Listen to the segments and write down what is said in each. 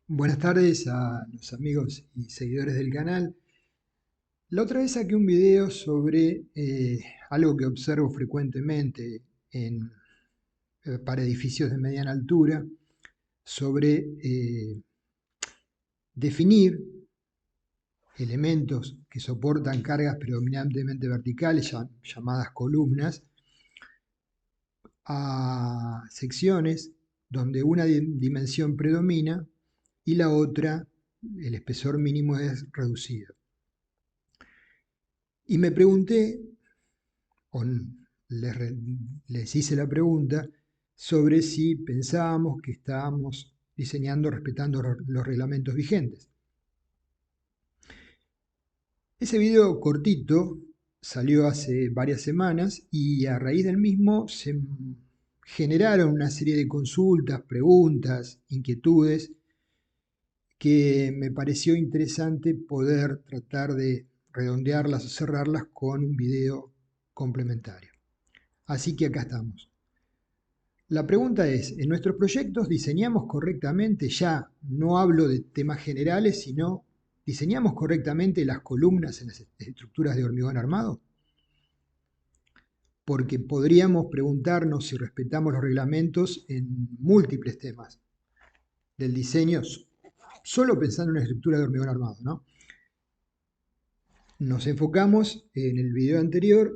Buenas tardes a los amigos y seguidores del canal. La otra vez saqué un video sobre algo que observo frecuentemente para edificios de mediana altura, sobre definir elementos que soportan cargas predominantemente verticales, llamadas columnas, a secciones donde una dimensión predomina y la otra, el espesor mínimo, es reducido. Y me pregunté, o les hice la pregunta, sobre si pensábamos que estábamos diseñando respetando los reglamentos vigentes. Ese video cortito salió hace varias semanas y a raíz del mismo se generaron una serie de consultas, preguntas, inquietudes que me pareció interesante poder tratar de redondearlas o cerrarlas con un video complementario. Así que acá estamos. La pregunta es, ¿en nuestros proyectos diseñamos correctamente? Ya no hablo de temas generales, sino ¿diseñamos correctamente las columnas en las estructuras de hormigón armado? Porque podríamos preguntarnos si respetamos los reglamentos en múltiples temas del diseño, solo pensando en una estructura de hormigón armado, ¿no? Nos enfocamos en el video anterior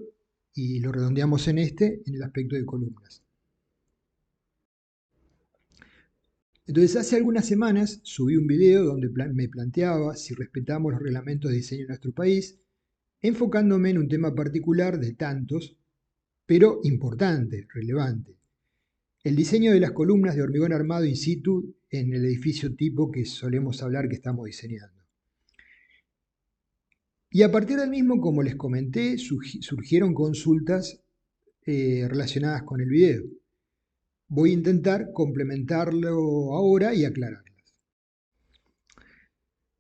y lo redondeamos en en el aspecto de columnas. Entonces, hace algunas semanas subí un video donde me planteaba si respetamos los reglamentos de diseño en nuestro país, enfocándome en un tema particular de tantos, pero importante, relevante: el diseño de las columnas de hormigón armado in situ en el edificio tipo que solemos hablar que estamos diseñando. Y a partir del mismo, como les comenté, surgieron consultas relacionadas con el video. Voy a intentar complementarlo ahora y aclararlas.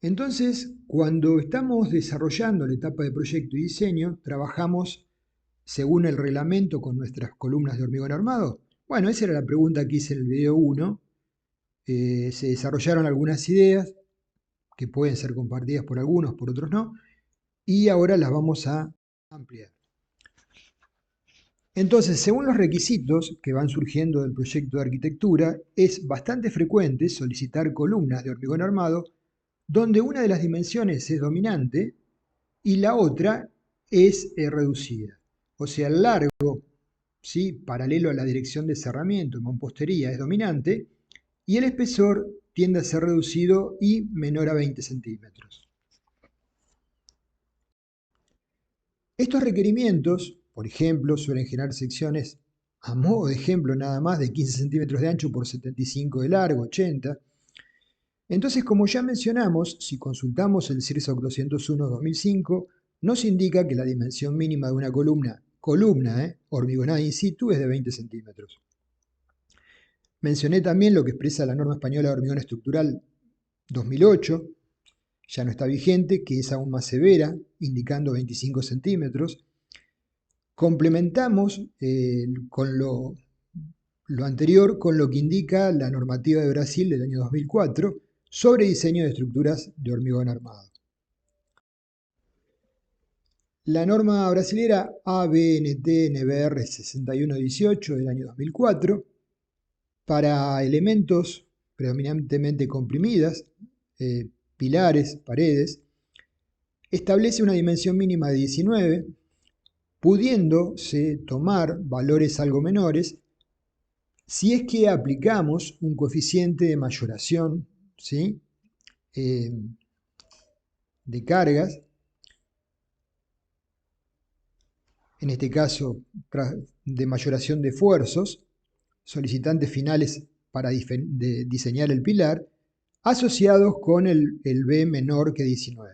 Entonces, cuando estamos desarrollando la etapa de proyecto y diseño, trabajamos según el reglamento con nuestras columnas de hormigón armado. Bueno, esa era la pregunta que hice en el video 1. Se desarrollaron algunas ideas que pueden ser compartidas por algunos, por otros no, y ahora las vamos a ampliar. Entonces, según los requisitos que van surgiendo del proyecto de arquitectura, es bastante frecuente solicitar columnas de hormigón armado donde una de las dimensiones es dominante y la otra es reducida. O sea, el largo, ¿sí?, paralelo a la dirección de cerramiento en mampostería, es dominante, y el espesor tiende a ser reducido y menor a 20 centímetros. Estos requerimientos, por ejemplo, suelen generar secciones, a modo de ejemplo nada más, de 15 centímetros de ancho por 75 de largo, 80. Entonces, como ya mencionamos, si consultamos el CIRSOC 201-2005, nos indica que la dimensión mínima de una columna hormigonada in situ es de 20 centímetros. Mencioné también lo que expresa la norma española de hormigón estructural 2008, ya no está vigente, que es aún más severa, indicando 25 centímetros. Complementamos con lo anterior con lo que indica la normativa de Brasil del año 2004 sobre diseño de estructuras de hormigón armado. La norma brasilera ABNT-NBR 6118 del año 2004, para elementos predominantemente comprimidas, pilares, paredes, establece una dimensión mínima de 19, pudiéndose tomar valores algo menores si es que aplicamos un coeficiente de mayoración, ¿sí?, de cargas, en este caso de mayoración de esfuerzos, solicitantes finales para diseñar el pilar, asociados con el B menor que 19.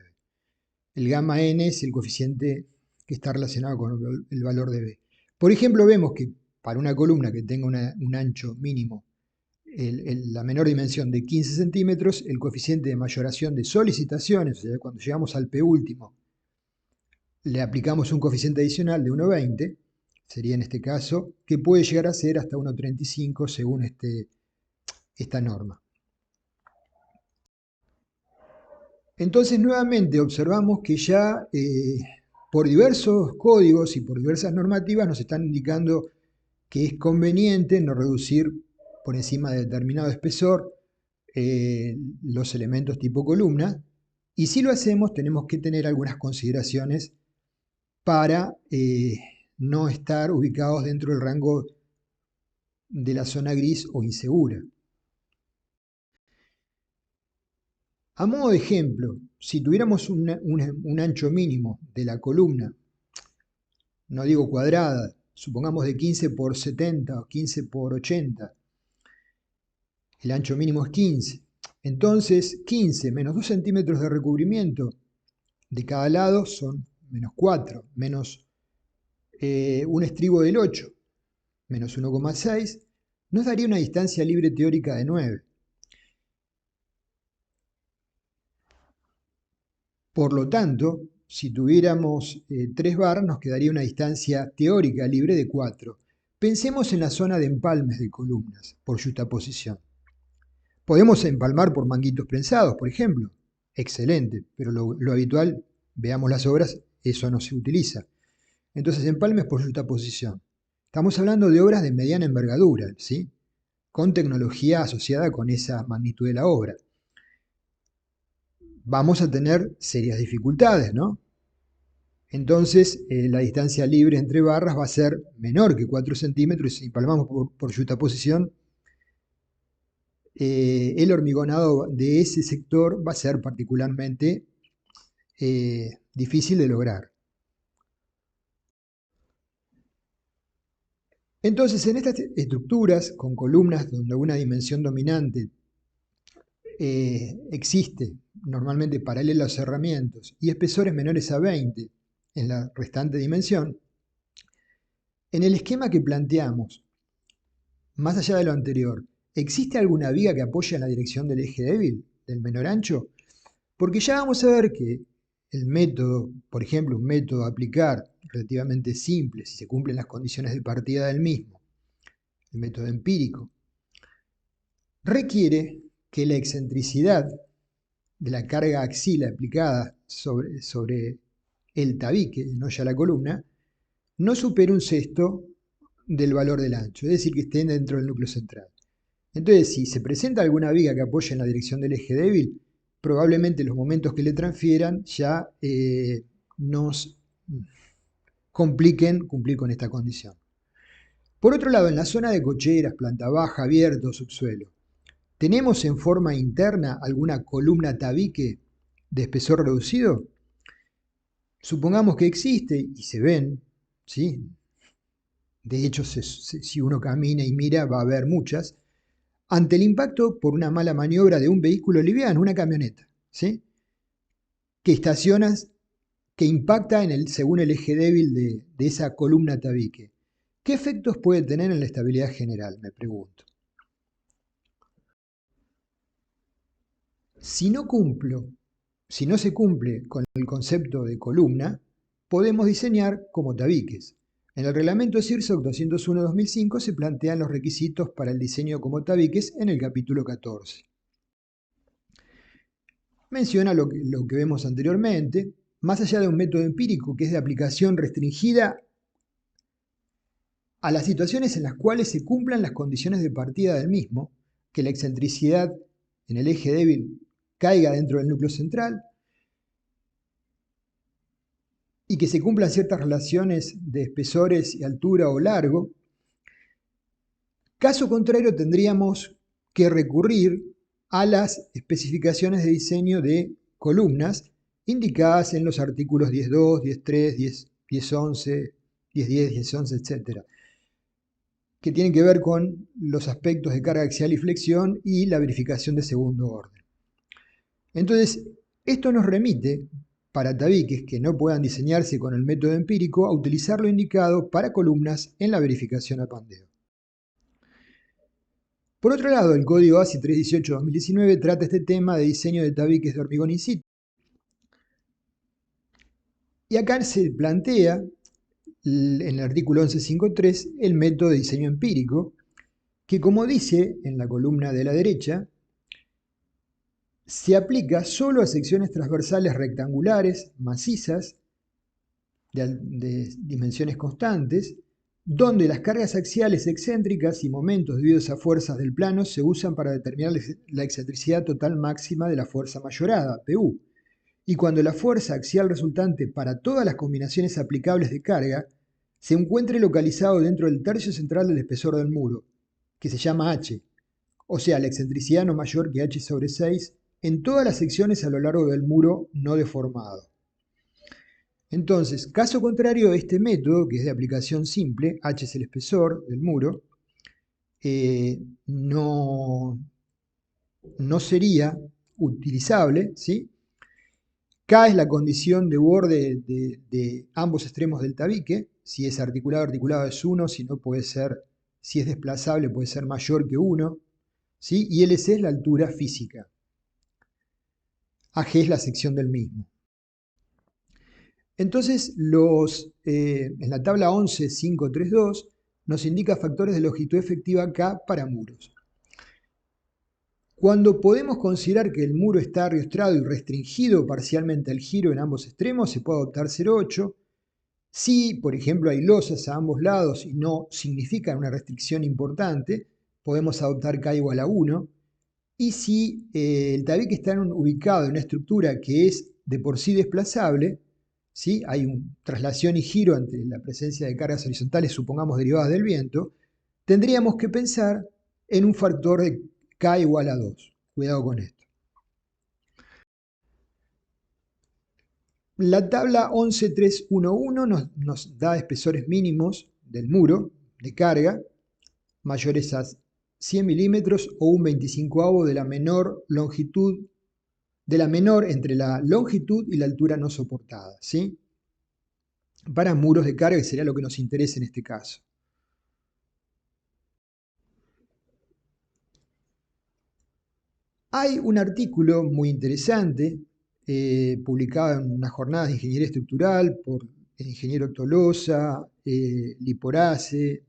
El gamma n es el coeficiente que está relacionado con el valor de B. Por ejemplo, vemos que para una columna que tenga un ancho mínimo, la menor dimensión de 15 centímetros, el coeficiente de mayoración de solicitaciones, o sea, cuando llegamos al P último, le aplicamos un coeficiente adicional de 1,20, sería en este caso, que puede llegar a ser hasta 1,35 según esta norma. Entonces, nuevamente observamos que ya por diversos códigos y por diversas normativas nos están indicando que es conveniente no reducir por encima de determinado espesor los elementos tipo columna, y si lo hacemos tenemos que tener algunas consideraciones para no estar ubicados dentro del rango de la zona gris o insegura. A modo de ejemplo, si tuviéramos un ancho mínimo de la columna, no digo cuadrada, supongamos de 15 por 70 o 15 por 80, el ancho mínimo es 15. Entonces, 15 menos 2 centímetros de recubrimiento de cada lado son menos 4, menos un estribo del 8, menos 1,6, nos daría una distancia libre teórica de 9. Por lo tanto, si tuviéramos 3 bar, nos quedaría una distancia teórica libre de 4. Pensemos en la zona de empalmes de columnas por justaposición. Podemos empalmar por manguitos prensados, por ejemplo. Excelente, pero lo habitual, veamos las obras, eso no se utiliza. Entonces, empalmes por justaposición. Estamos hablando de obras de mediana envergadura, ¿sí? Con tecnología asociada con esa magnitud de la obra. Vamos a tener serias dificultades, ¿no? Entonces, la distancia libre entre barras va a ser menor que 4 centímetros y si empalmamos por justaposición, el hormigonado de ese sector va a ser particularmente difícil de lograr. Entonces, en estas estructuras con columnas donde una dimensión dominante existe normalmente paralela a los cerramientos y espesores menores a 20 en la restante dimensión, en el esquema que planteamos, más allá de lo anterior, ¿existe alguna viga que apoye en la dirección del eje débil, del menor ancho? Porque ya vamos a ver que el método, por ejemplo, un método a aplicar relativamente simple, si se cumplen las condiciones de partida del mismo, el método empírico, requiere que la excentricidad de la carga axial aplicada sobre el tabique, no ya la columna, no supere un sexto del valor del ancho, es decir, que estén dentro del núcleo central. Entonces, si se presenta alguna viga que apoye en la dirección del eje débil, probablemente los momentos que le transfieran ya nos compliquen cumplir con esta condición. Por otro lado, en la zona de cocheras, planta baja, abierto, subsuelo, ¿tenemos en forma interna alguna columna tabique de espesor reducido? Supongamos que existe y se ven, ¿sí? De hecho, si uno camina y mira va a ver muchas, ante el impacto por una mala maniobra de un vehículo liviano, una camioneta, ¿sí? Que estaciona, que impacta según el eje débil de esa columna tabique. ¿Qué efectos puede tener en la estabilidad general? Me pregunto. Si no se cumple con el concepto de columna, podemos diseñar como tabiques. En el reglamento CIRSOC 201-2005 se plantean los requisitos para el diseño como tabiques en el capítulo 14. Menciona lo que vemos anteriormente, más allá de un método empírico que es de aplicación restringida a las situaciones en las cuales se cumplan las condiciones de partida del mismo, que la excentricidad en el eje débil caiga dentro del núcleo central y que se cumplan ciertas relaciones de espesores y altura o largo. Caso contrario, tendríamos que recurrir a las especificaciones de diseño de columnas indicadas en los artículos 10.2, 10.3, 10.11, 10.10, 10.11, etc., que tienen que ver con los aspectos de carga axial y flexión y la verificación de segundo orden. Entonces, esto nos remite, para tabiques que no puedan diseñarse con el método empírico, a utilizar lo indicado para columnas en la verificación a pandeo. Por otro lado, el código ASI 318-2019 trata este tema de diseño de tabiques de hormigón in situ. Y acá se plantea, en el artículo 11.5.3, el método de diseño empírico, que como dice en la columna de la derecha, se aplica solo a secciones transversales rectangulares, macizas, de dimensiones constantes, donde las cargas axiales excéntricas y momentos debidos a fuerzas del plano se usan para determinar la excentricidad total máxima de la fuerza mayorada, PU, y cuando la fuerza axial resultante para todas las combinaciones aplicables de carga se encuentre localizado dentro del tercio central del espesor del muro, que se llama H, o sea, la excentricidad no mayor que H sobre 6 en todas las secciones a lo largo del muro no deformado. Entonces, caso contrario a este método, que es de aplicación simple, H es el espesor del muro, no sería utilizable, ¿sí? K es la condición de borde de ambos extremos del tabique. Si es articulado, articulado es 1, si no puede ser, si es desplazable puede ser mayor que 1, ¿sí? Y LC es la altura física. AG es la sección del mismo. Entonces, en la tabla 11.532 nos indica factores de longitud efectiva K para muros. Cuando podemos considerar que el muro está ariostrado y restringido parcialmente al giro en ambos extremos, se puede adoptar 0,8. Si, por ejemplo, hay losas a ambos lados y no significan una restricción importante, podemos adoptar K igual a 1. Y si el tabique está ubicado en una estructura que es de por sí desplazable, ¿sí? Hay una traslación y giro ante la presencia de cargas horizontales, supongamos derivadas del viento, tendríamos que pensar en un factor de K igual a 2. Cuidado con esto. La tabla 11.311 nos da espesores mínimos del muro de carga mayores a 100 milímetros o un 25avo de la menor longitud, de la menor entre la longitud y la altura no soportada, ¿sí? Para muros de carga, que sería lo que nos interesa en este caso. Hay un artículo muy interesante publicado en unas jornadas de ingeniería estructural por el ingeniero Tolosa, Liporace,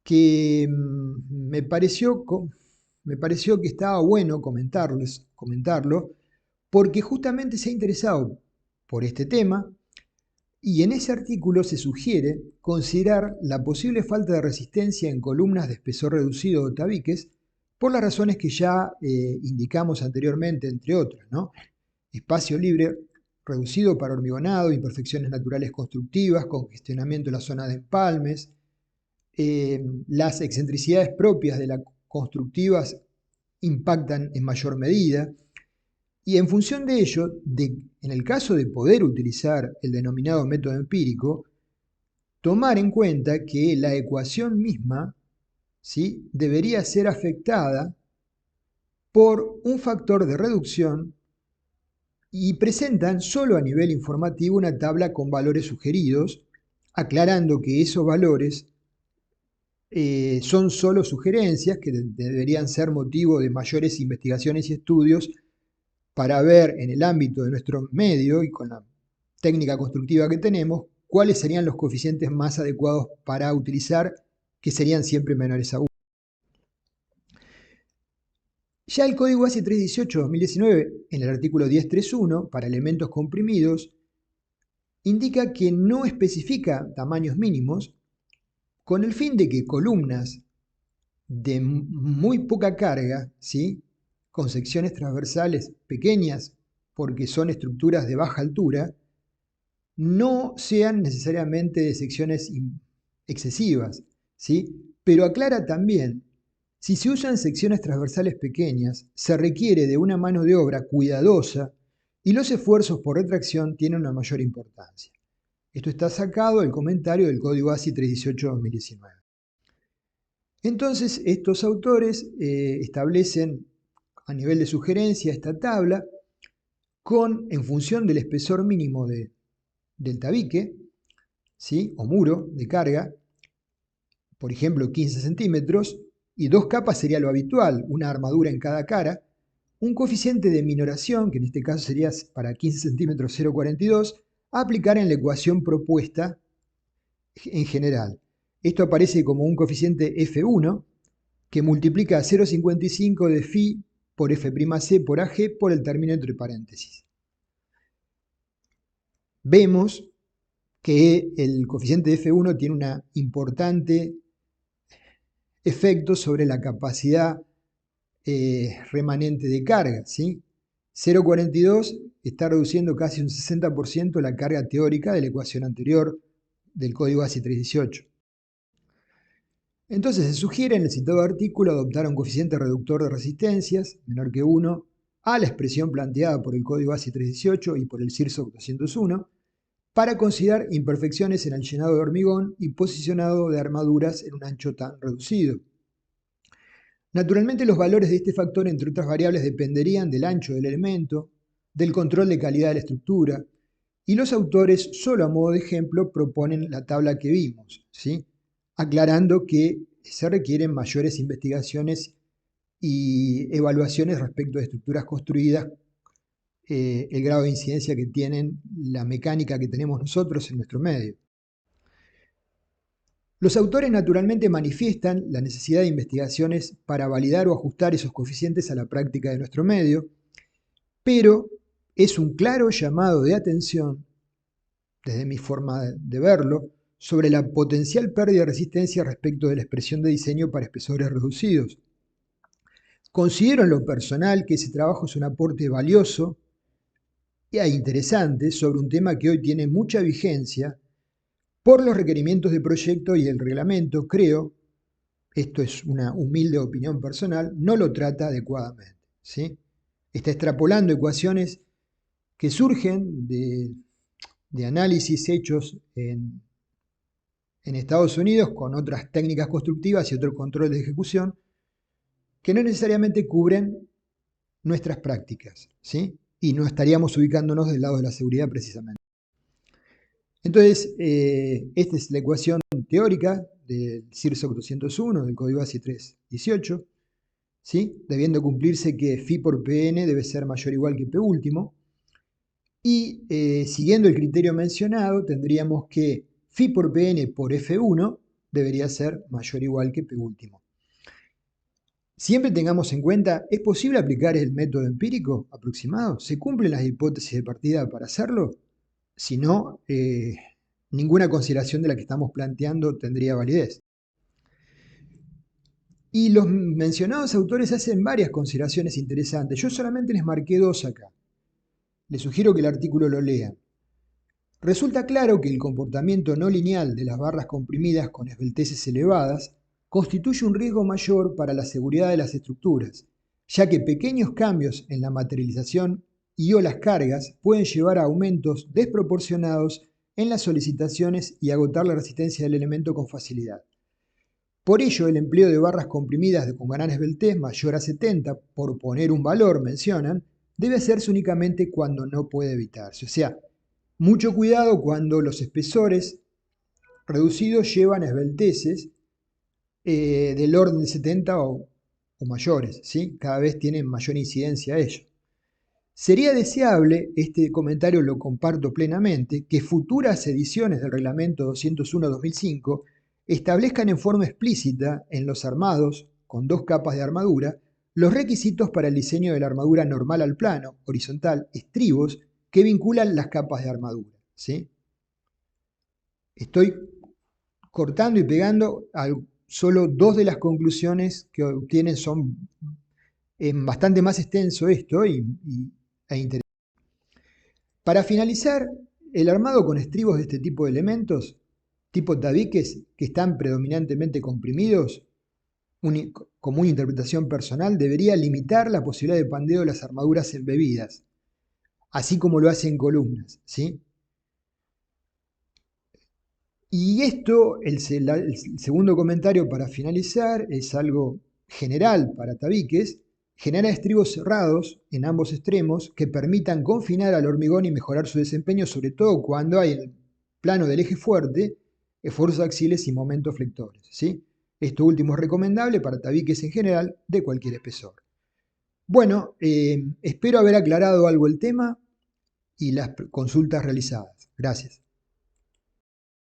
que me pareció que estaba bueno comentarlo, porque justamente se ha interesado por este tema, y en ese artículo se sugiere considerar la posible falta de resistencia en columnas de espesor reducido o tabiques, por las razones que ya indicamos anteriormente, entre otras, ¿no? Espacio libre reducido para hormigonado, imperfecciones naturales constructivas, congestionamiento de la zona de empalmes, las excentricidades propias de las constructivas impactan en mayor medida, y en función de ello, en el caso de poder utilizar el denominado método empírico, tomar en cuenta que la ecuación misma, ¿sí?, debería ser afectada por un factor de reducción y presentan solo a nivel informativo una tabla con valores sugeridos, aclarando que esos valores son solo sugerencias que deberían ser motivo de mayores investigaciones y estudios para ver en el ámbito de nuestro medio y con la técnica constructiva que tenemos, cuáles serían los coeficientes más adecuados para utilizar, que serían siempre menores a 1. Ya el código ASI 318-2019, en el artículo 10.3.1, para elementos comprimidos, indica que no especifica tamaños mínimos, con el fin de que columnas de muy poca carga, ¿sí?, con secciones transversales pequeñas, porque son estructuras de baja altura, no sean necesariamente de secciones excesivas, ¿sí? Pero aclara también, si se usan secciones transversales pequeñas, se requiere de una mano de obra cuidadosa y los esfuerzos por retracción tienen una mayor importancia. Esto está sacado del comentario del código ASI 318-2019. Entonces, estos autores establecen a nivel de sugerencia esta tabla en función del espesor mínimo del tabique, ¿sí?, o muro de carga, por ejemplo 15 centímetros, y 2 capas sería lo habitual, una armadura en cada cara, un coeficiente de minoración, que en este caso sería para 15 centímetros 0,42, a aplicar en la ecuación propuesta en general. Esto aparece como un coeficiente F1, que multiplica 0,55 de phi por F'C por AG por el término entre paréntesis. Vemos que el coeficiente de F1 tiene un importante efecto sobre la capacidad remanente de carga, ¿sí? 0,42 está reduciendo casi un 60% la carga teórica de la ecuación anterior del código ASI 318. Entonces se sugiere en el citado artículo adoptar un coeficiente reductor de resistencias menor que 1 a la expresión planteada por el código ASI 318 y por el CIRSOC 201 para considerar imperfecciones en el llenado de hormigón y posicionado de armaduras en un ancho tan reducido. Naturalmente los valores de este factor, entre otras variables, dependerían del ancho del elemento, del control de calidad de la estructura, y los autores, solo a modo de ejemplo, proponen la tabla que vimos, ¿sí? Aclarando que se requieren mayores investigaciones y evaluaciones respecto de estructuras construidas, el grado de incidencia que tienen, la mecánica que tenemos nosotros en nuestro medio. Los autores naturalmente manifiestan la necesidad de investigaciones para validar o ajustar esos coeficientes a la práctica de nuestro medio, pero es un claro llamado de atención, desde mi forma de verlo, sobre la potencial pérdida de resistencia respecto de la expresión de diseño para espesores reducidos. Considero en lo personal que ese trabajo es un aporte valioso e interesante sobre un tema que hoy tiene mucha vigencia por los requerimientos de proyecto y el reglamento. Creo, esto es una humilde opinión personal, no lo trata adecuadamente, ¿sí? Está extrapolando ecuaciones que surgen de análisis hechos en Estados Unidos con otras técnicas constructivas y otros controles de ejecución que no necesariamente cubren nuestras prácticas, ¿sí? Y no estaríamos ubicándonos del lado de la seguridad precisamente. Entonces, esta es la ecuación teórica del CIRSOC 201, del código ASI 318, ¿sí? Debiendo cumplirse que phi por Pn debe ser mayor o igual que P último. Y siguiendo el criterio mencionado, tendríamos que phi por Pn por F1 debería ser mayor o igual que P último. Siempre tengamos en cuenta, ¿es posible aplicar el método empírico aproximado? ¿Se cumplen las hipótesis de partida para hacerlo? Si no, ninguna consideración de la que estamos planteando tendría validez. Y los mencionados autores hacen varias consideraciones interesantes. Yo solamente les marqué dos acá. Les sugiero que el artículo lo lean. Resulta claro que el comportamiento no lineal de las barras comprimidas con esbelteces elevadas constituye un riesgo mayor para la seguridad de las estructuras, ya que pequeños cambios en la materialización y o las cargas pueden llevar a aumentos desproporcionados en las solicitaciones y agotar la resistencia del elemento con facilidad. Por ello, el empleo de barras comprimidas con gran esbeltez mayor a 70, por poner un valor, mencionan, debe hacerse únicamente cuando no puede evitarse. O sea, mucho cuidado cuando los espesores reducidos llevan esbelteces del orden de 70 o mayores, ¿sí? Cada vez tienen mayor incidencia a ello. Sería deseable, este comentario lo comparto plenamente, que futuras ediciones del reglamento 201-2005 establezcan en forma explícita en los armados con dos capas de armadura los requisitos para el diseño de la armadura normal al plano, horizontal, estribos, que vinculan las capas de armadura, ¿sí? Estoy cortando y pegando solo dos de las conclusiones que obtienen son bastante más extenso esto e interesante. Para finalizar, el armado con estribos de este tipo de elementos, tipo tabiques, que están predominantemente comprimidos, como una interpretación personal, debería limitar la posibilidad de pandeo de las armaduras embebidas, así como lo hace en columnas, ¿sí? Y esto, el segundo comentario para finalizar, es algo general para tabiques, genera estribos cerrados en ambos extremos que permitan confinar al hormigón y mejorar su desempeño, sobre todo cuando hay en el plano del eje fuerte esfuerzos axiles y momentos flectores, ¿sí? Esto último es recomendable para tabiques en general de cualquier espesor. Bueno, espero haber aclarado algo el tema y las consultas realizadas. Gracias.